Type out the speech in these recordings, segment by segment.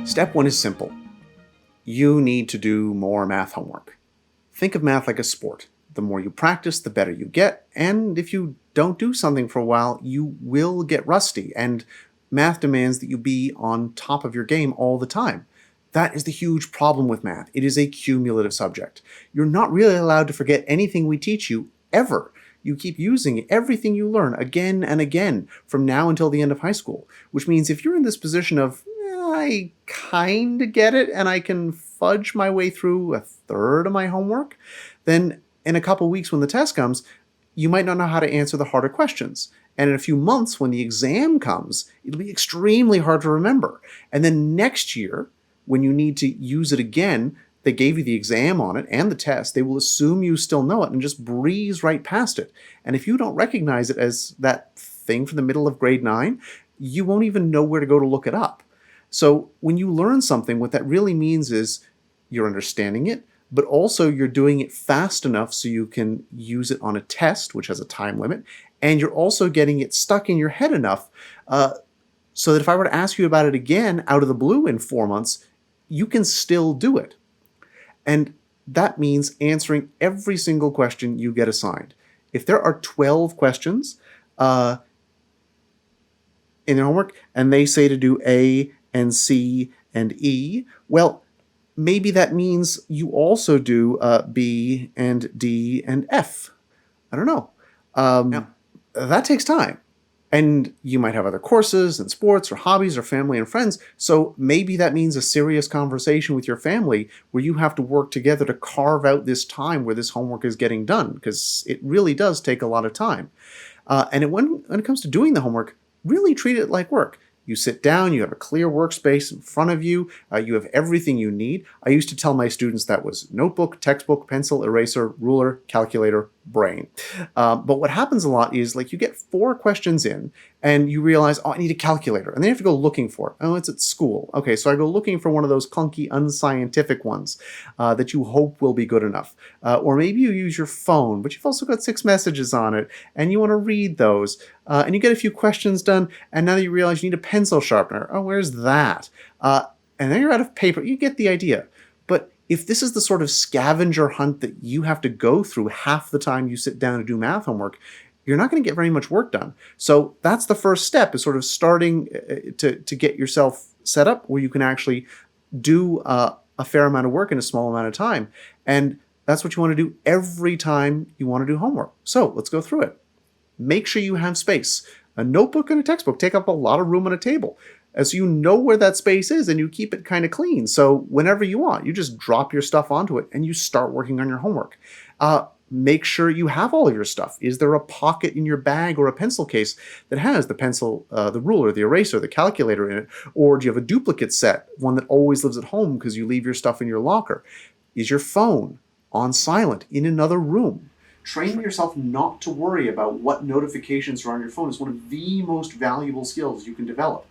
Step one is simple. You need to do more math homework. Think of math like a sport. The more you practice, the better you get. And if you don't do something for a while, you will get rusty. And math demands that you be on top of your game all the time. That is the huge problem with math. It is a cumulative subject. You're not really allowed to forget anything we teach you, ever. You keep using everything you learn again and again from now until the end of high school, which means if you're in this position of, I kind of get it and I can fudge my way through a third of my homework, then in a couple weeks when the test comes, you might not know how to answer the harder questions. And in a few months when the exam comes, it'll be extremely hard to remember. And then next year, when you need to use it again, they gave you the exam on it and the test, they will assume you still know it and just breeze right past it. And if you don't recognize it as that thing from the middle of grade 9, you won't even know where to go to look it up. So when you learn something, what that really means is you're understanding it, but also you're doing it fast enough so you can use it on a test, which has a time limit, and you're also getting it stuck in your head enough so that if I were to ask you about it again out of the blue in 4 months, you can still do it. And that means answering every single question you get assigned. If there are 12 questions in your homework and they say to do A and C and E, well, maybe that means you also do B and D and F. I don't know. Now, that takes time. And you might have other courses and sports or hobbies or family and friends. So maybe that means a serious conversation with your family where you have to work together to carve out this time where this homework is getting done, because it really does take a lot of time. When it comes to doing the homework, really treat it like work. You sit down, you have a clear workspace in front of you, you have everything you need. I used to tell my students that was notebook, textbook, pencil, eraser, ruler, calculator, brain. But what happens a lot is like you get 4 questions in and you realize, oh, I need a calculator. And then you have to go looking for it. Oh, it's at school. Okay, so I go looking for one of those clunky, unscientific ones that you hope will be good enough. Or maybe you use your phone, but you've also got 6 messages on it and you want to read those. And you get a few questions done, and now you realize you need a pencil sharpener. Oh, where's that? And then you're out of paper. You get the idea. But if this is the sort of scavenger hunt that you have to go through half the time you sit down to do math homework, you're not going to get very much work done. So that's the first step, is sort of starting to get yourself set up where you can actually do a fair amount of work in a small amount of time. And that's what you want to do every time you want to do homework. So let's go through it. Make sure you have space. A notebook and a textbook take up a lot of room on a table. As you know where that space is and you keep it kind of clean. So whenever you want, you just drop your stuff onto it and you start working on your homework. Make sure you have all of your stuff. Is there a pocket in your bag or a pencil case that has the pencil, the ruler, the eraser, the calculator in it? Or do you have a duplicate set, one that always lives at home because you leave your stuff in your locker? Is your phone on silent in another room? Training yourself not to worry about what notifications are on your phone is one of the most valuable skills you can develop.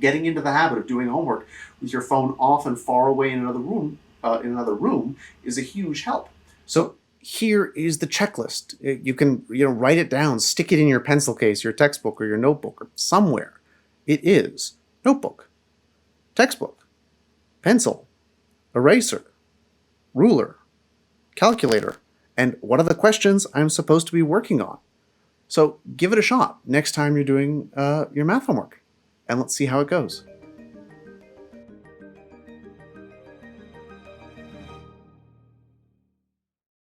Getting into the habit of doing homework with your phone off and far away in another room is a huge help. So here is the checklist. You can write it down, stick it in your pencil case, your textbook, or your notebook, or somewhere. It is notebook, textbook, pencil, eraser, ruler, calculator, and what are the questions I'm supposed to be working on. So give it a shot next time you're doing your math homework, and let's see how it goes.